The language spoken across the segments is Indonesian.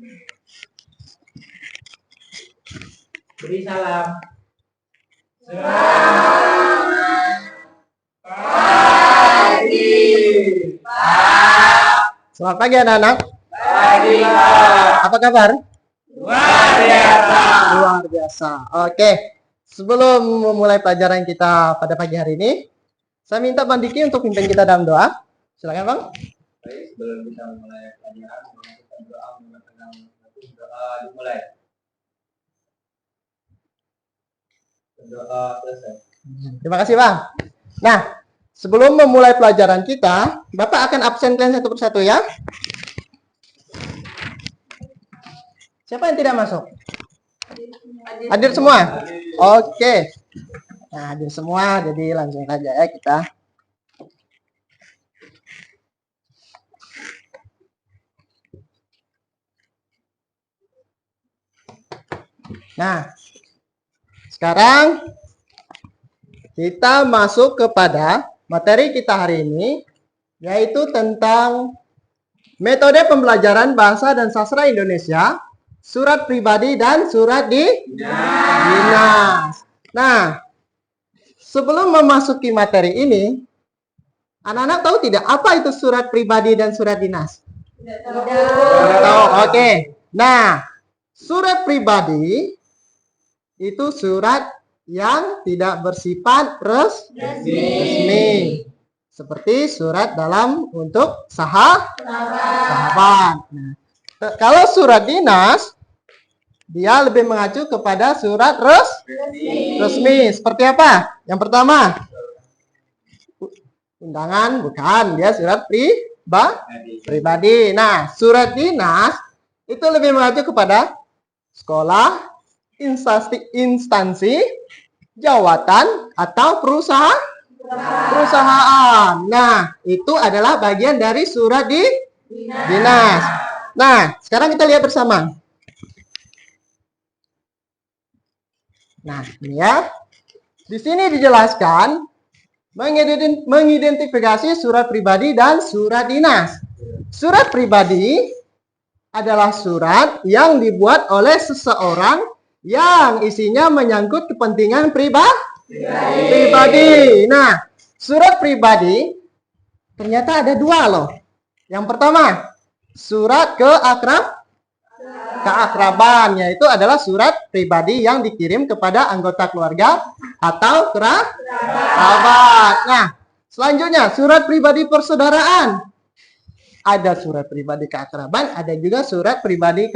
Beri salam. Selamat pagi anak-anak. Pagi, Pak. Apa kabar? Luar biasa. Luar biasa. Oke. Sebelum memulai pelajaran kita pada pagi hari ini, saya minta Bang Diki untuk pimpin kita dalam doa. Silakan Bang. Baik, sebelum kita memulai pelajaran, kita doa mengatakan doa dimulai. Doa selesai. Terima kasih Bang. Nah, sebelum memulai pelajaran kita, Bapak akan absen kalian satu persatu ya. Siapa yang tidak masuk? Hadir semua? Oke. Nah, hadir semua, jadi langsung saja ya kita. Nah, sekarang kita masuk kepada materi kita hari ini, yaitu tentang metode pembelajaran bahasa dan sastra Indonesia, surat pribadi dan surat dinas. Nah, sebelum memasuki materi ini, anak-anak tahu tidak apa itu surat pribadi dan surat dinas? Tahu, oke. Nah, surat pribadi itu surat yang tidak bersifat resmi. Seperti surat dalam untuk sahabat. Nah, kalau surat dinas, dia lebih mengacu kepada surat resmi. Seperti apa? Yang pertama, undangan, bukan. Dia surat pribadi. Nah, surat dinas itu lebih mengacu kepada sekolah, instansi, jawatan, atau perusahaan. Nah, itu adalah bagian dari surat dinas. Nah, sekarang kita lihat bersama. Nah, ini ya. Di sini dijelaskan mengidentifikasi surat pribadi dan surat dinas. Surat pribadi adalah surat yang dibuat oleh seseorang yang isinya menyangkut kepentingan pribadi. Nah, surat pribadi ternyata ada dua loh. Yang pertama, surat keakraban, yaitu adalah surat pribadi yang dikirim kepada anggota keluarga atau kerabat. Nah, selanjutnya surat pribadi persaudaraan. Ada surat pribadi keakraban, ada juga surat pribadi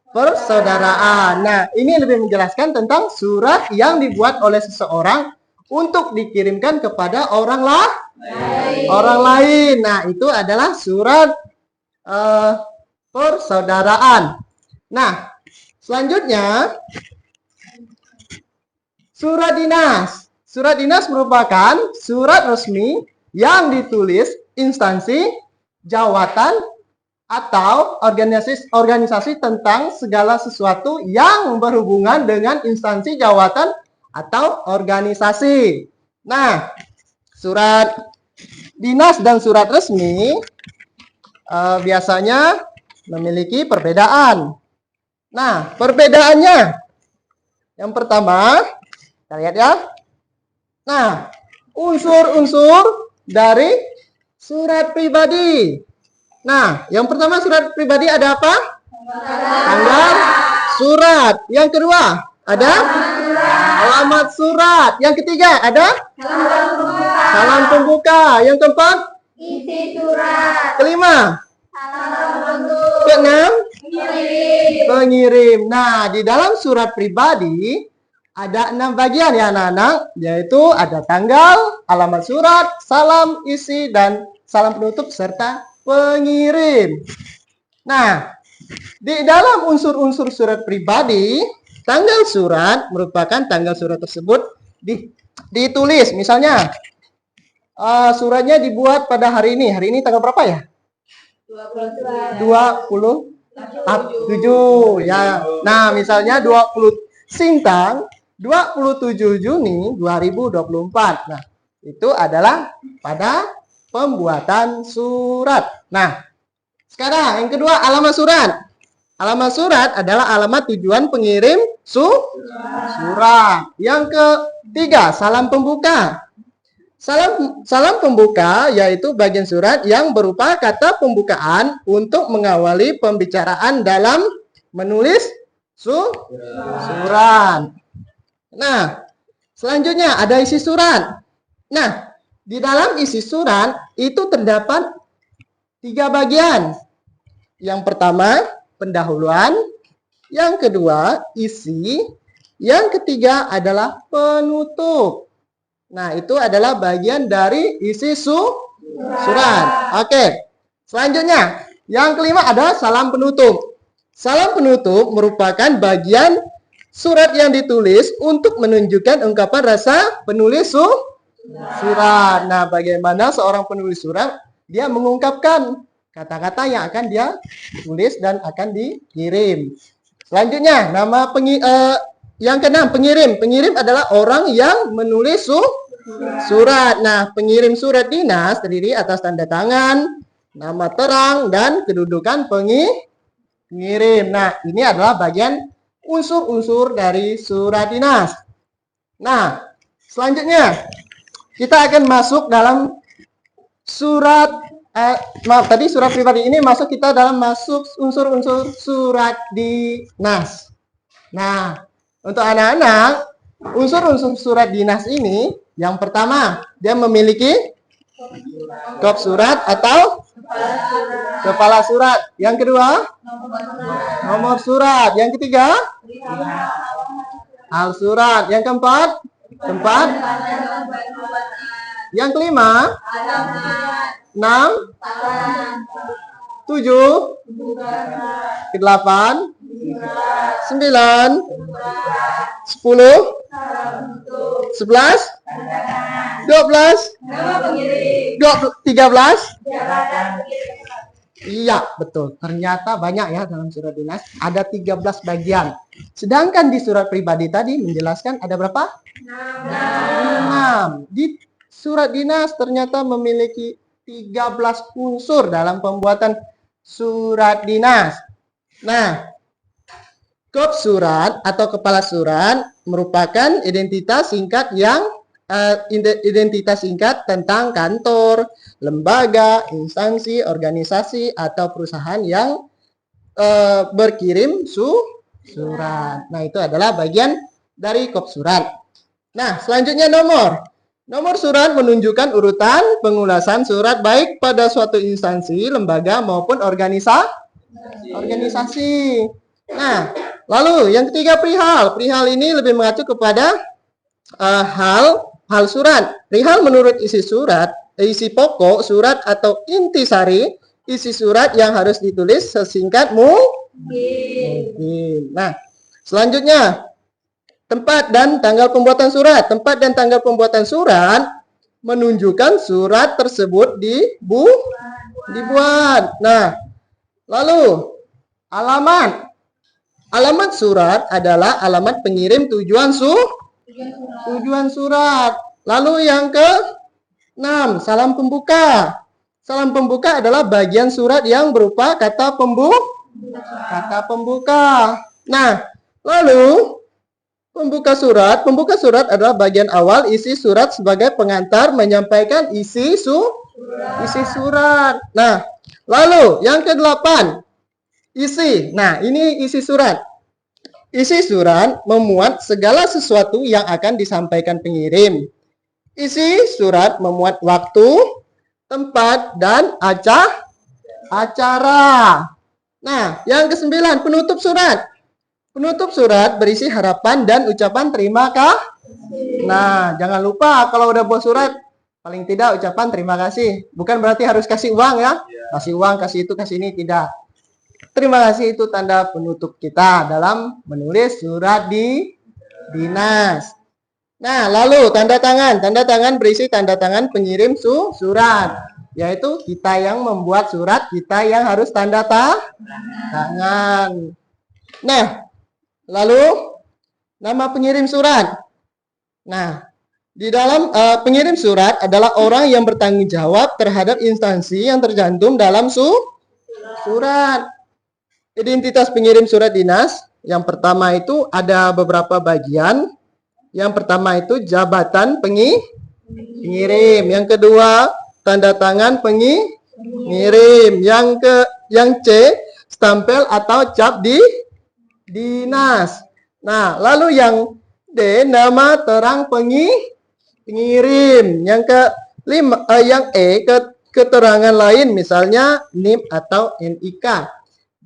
persaudaraan. Nah, ini lebih menjelaskan tentang surat yang dibuat oleh seseorang untuk dikirimkan kepada orang lain. Nah, itu adalah surat persaudaraan. Nah, selanjutnya surat dinas. Surat dinas merupakan surat resmi yang ditulis instansi, jawatan, atau organisasi tentang segala sesuatu yang berhubungan dengan instansi, jawatan, atau organisasi. Nah, surat dinas dan surat resmi biasanya memiliki perbedaan. Nah, perbedaannya yang pertama, kita lihat ya. Nah, unsur-unsur dari surat pribadi. Nah, yang pertama surat pribadi ada apa? Tanggal surat. Yang kedua ada alamat surat. Yang ketiga ada salam pembuka. Yang keempat isi surat. Kelima, keenam pengirim. Nah, di dalam surat pribadi ada 6 bagian ya anak-anak, yaitu ada tanggal, alamat surat, salam isi, dan salam penutup serta pengirim. Nah, di dalam unsur-unsur surat pribadi, tanggal surat merupakan tanggal surat tersebut ditulis. Misalnya, suratnya dibuat pada hari ini. Hari ini tanggal berapa ya? 27 ya. Nah, misalnya 20 Sintang 27 Juni 2024. Nah, itu adalah pada pembuatan surat. Nah, sekarang yang kedua alamat surat. Alamat surat adalah alamat tujuan pengirim surat. Yang ketiga, salam pembuka. Salam pembuka yaitu bagian surat yang berupa kata pembukaan untuk mengawali pembicaraan dalam menulis surat. Nah, selanjutnya ada isi surat. Nah, di dalam isi surat itu terdapat 3 bagian. Yang pertama, pendahuluan. Yang kedua, isi. Yang ketiga adalah penutup. Nah, itu adalah bagian dari isi surat. Oke. Selanjutnya, yang kelima ada salam penutup. Salam penutup merupakan bagian surat yang ditulis untuk menunjukkan ungkapan rasa penulis surat. Nah, bagaimana seorang penulis surat dia mengungkapkan kata-kata yang akan dia tulis dan akan dikirim. Selanjutnya, yang keenam, pengirim. Pengirim adalah orang yang menulis surat. Nah, pengirim surat dinas terdiri atas tanda tangan, nama terang, dan kedudukan pengirim. Nah, ini adalah bagian unsur-unsur dari surat dinas. Nah, selanjutnya kita akan masuk dalam surat tadi surat pribadi ini kita dalam masuk unsur-unsur surat dinas. Nah, untuk anak-anak, unsur-unsur surat dinas ini yang pertama, dia memiliki kop surat atau kepala surat. Yang kedua, nomor surat. Yang ketiga, al surat. Yang keempat, tempat. Yang kelima, 6, 7, 8, 9, 10, 11, 12, 13. Iya, betul. Ternyata banyak ya dalam surat dinas. Ada 13 bagian. Sedangkan di surat pribadi tadi menjelaskan ada berapa? 6. Di surat dinas ternyata memiliki 13 unsur dalam pembuatan surat dinas. Nah, kop surat atau kepala surat merupakan identitas singkat tentang kantor, lembaga, instansi, organisasi, atau perusahaan yang berkirim surat. Nah, itu adalah bagian dari kop surat. Nah, selanjutnya nomor. Nomor surat menunjukkan urutan pengulasan surat baik pada suatu instansi, lembaga, maupun organisasi. Nah, lalu yang ketiga perihal. Perihal ini lebih mengacu kepada hal surat. Perihal menurut isi surat, isi pokok surat atau intisari isi surat yang harus ditulis sesingkat mungkin. Nah, selanjutnya tempat dan tanggal pembuatan surat. Tempat dan tanggal pembuatan surat menunjukkan surat tersebut dibuat. Nah, lalu alamat. Alamat surat adalah alamat pengirim tujuan surat. Lalu yang ke-6, salam pembuka. Salam pembuka adalah bagian surat yang berupa kata pembuka. Nah, lalu pembuka surat adalah bagian awal isi surat sebagai pengantar menyampaikan isi surat. Nah, lalu yang ke-8, isi. Nah, ini isi surat. Isi surat memuat segala sesuatu yang akan disampaikan pengirim. Isi surat memuat waktu, tempat, dan acara. Nah, yang ke-9, penutup surat. Penutup surat berisi harapan dan ucapan terima kasih. Nah, jangan lupa kalau udah buat surat, paling tidak ucapan terima kasih. Bukan berarti harus kasih uang ya. Kasih uang, kasih itu, kasih ini, tidak. Terima kasih itu tanda penutup kita dalam menulis surat dinas. Nah, lalu tanda tangan. Tanda tangan berisi tanda tangan pengirim surat. Yaitu kita yang membuat surat, kita yang harus tanda tangan. Nah, lalu nama pengirim surat. Nah, di dalam pengirim surat adalah orang yang bertanggung jawab terhadap instansi yang tercantum dalam surat. identitas pengirim surat dinas. Yang pertama itu ada beberapa bagian. Yang pertama itu jabatan pengirim. Yang kedua, tanda tangan pengirim. Yang C, stempel atau cap di dinas. Nah, lalu yang D, nama terang pengirim. Yang E, keterangan lain, misalnya NIP atau NIK.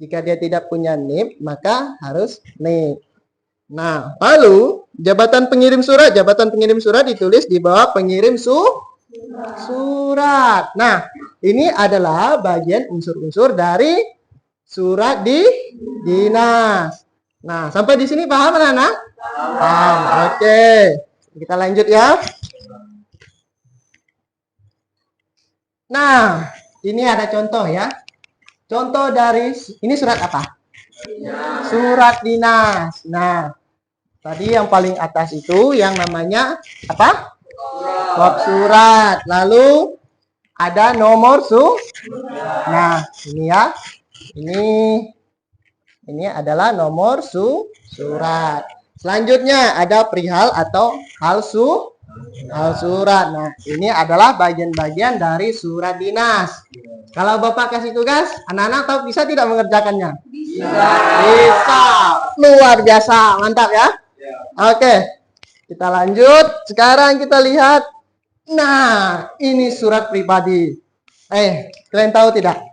Jika dia tidak punya NIP, maka harus NIK. Nah, lalu jabatan pengirim surat ditulis di bawah pengirim surat. Nah, ini adalah bagian unsur-unsur dari surat dinas. Nah, sampai di sini paham anak-anak? Paham. Oke. Kita lanjut ya. Nah, ini ada contoh ya. Contoh dari ini surat apa? Surat dinas. Nah, tadi yang paling atas itu yang namanya apa? Bab surat. Lalu ada nomor Nah, ini ya. Ini adalah nomor surat. Selanjutnya ada perihal atau hal surat. Nah, ini adalah bagian-bagian dari surat dinas. Kalau Bapak kasih tugas, anak-anak tahu bisa tidak mengerjakannya? Bisa. Luar biasa. Mantap ya. Oke. Kita lanjut. Sekarang kita lihat. Nah, ini surat pribadi. Kalian tahu tidak?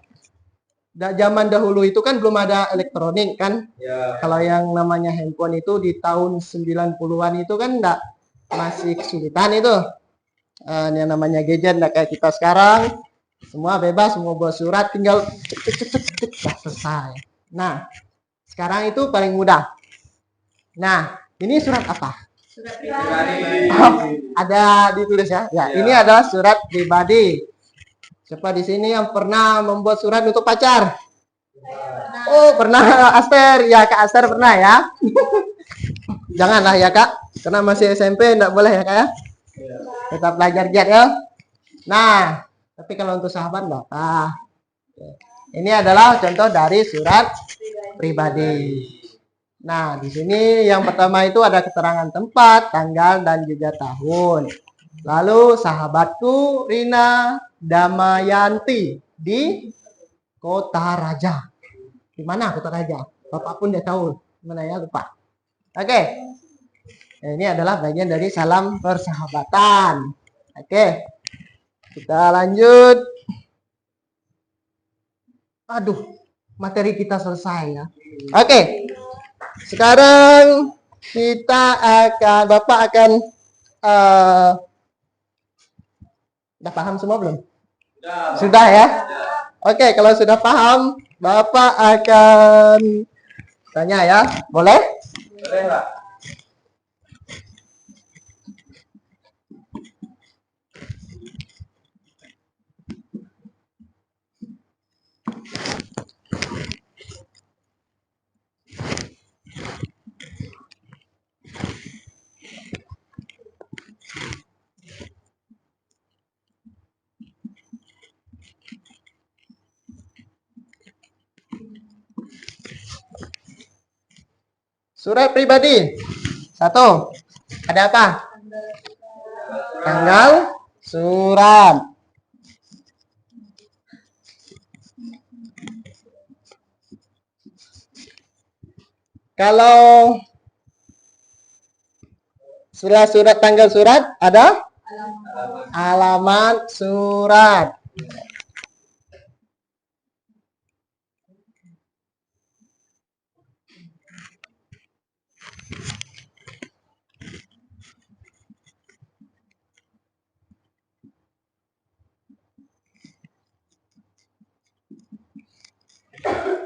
Zaman dahulu itu kan belum ada elektronik kan? Kalau yang namanya handphone itu di tahun 90-an itu kan masih kesulitan itu. Yang namanya gadget enggak kayak kita sekarang. Semua bebas, mau buat surat tinggal selesai. Nah, sekarang itu paling mudah. Nah, ini surat apa? Surat pribadi. Ada ditulis ya. Ini adalah surat pribadi. Siapa di sini yang pernah membuat surat untuk pacar? Oh, pernah Aster. Ya, Kak Aster pernah ya. Janganlah ya, Kak. Karena masih SMP enggak boleh ya, Kak ya. Tetap belajar giat ya. Nah, tapi kalau untuk sahabat enggak. Ini adalah contoh dari surat pribadi. Nah, di sini yang pertama itu ada keterangan tempat, tanggal, dan juga tahun. Lalu sahabatku Rina Damayanti di Kota Raja. Di mana Kota Raja? Bapak pun dia tahu. Mana ya, lupa. Oke. Nah, ini adalah bagian dari salam persahabatan. Oke. Kita lanjut. Aduh, materi kita selesai ya. Oke. Sekarang Bapak akan udah paham semua belum? Sudah ya? Oke, kalau sudah paham, Bapak akan tanya ya. Boleh? Boleh, Pak. Surat pribadi. 1. Ada apa? Tanggal surat. Kalau setelah surat tanggal surat ada alamat surat.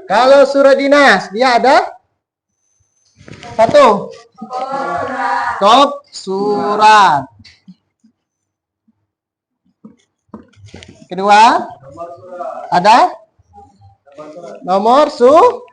Kalau surat dinas, dia ada 1. Kop surat. Kedua, ada nomor surat.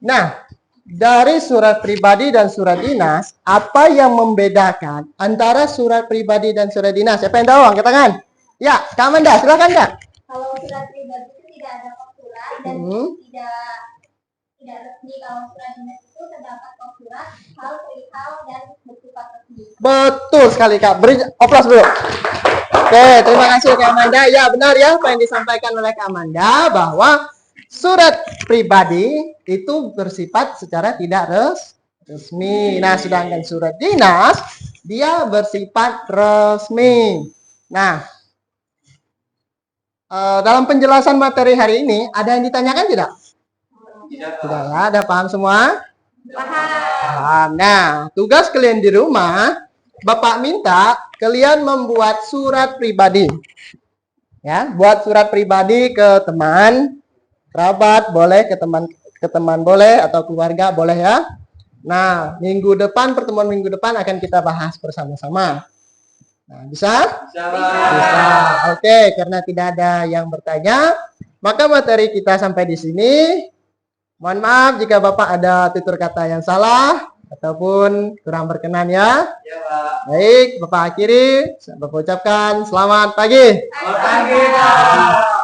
Nah, dari surat pribadi dan surat dinas, apa yang membedakan antara surat pribadi dan surat dinas? Siapa yang tahu? Angkat tangan. Ya, Kak Amanda, silakan Kak. Kalau surat pribadi itu tidak ada fakturan dan tidak resmi. Kalau surat dinas itu terdapat fakturan, hal perihal dan bersifat resmi. Betul sekali Kak. Beri oplos dulu. Oke, terima kasih Kak Amanda. Ya, benar ya apa yang disampaikan oleh Kak Amanda bahwa surat pribadi itu bersifat secara tidak resmi. Nah, sedangkan surat dinas dia bersifat resmi. Nah, dalam penjelasan materi hari ini ada yang ditanyakan tidak? Tidak ya, ada paham semua? Paham. Nah, tugas kalian di rumah, Bapak minta kalian membuat surat pribadi. Ya, buat surat pribadi ke teman, kerabat boleh, ke teman boleh, atau keluarga boleh ya. Nah, pertemuan minggu depan akan kita bahas bersama-sama. Nah, bisa? Bisa. Oke, karena tidak ada yang bertanya, maka materi kita sampai di sini. Mohon maaf jika Bapak ada tutur kata yang salah ataupun kurang berkenan ya. Ya, Pak. Baik, Bapak akhiri. Bapak ucapkan selamat pagi. Selamat pagi, Pak.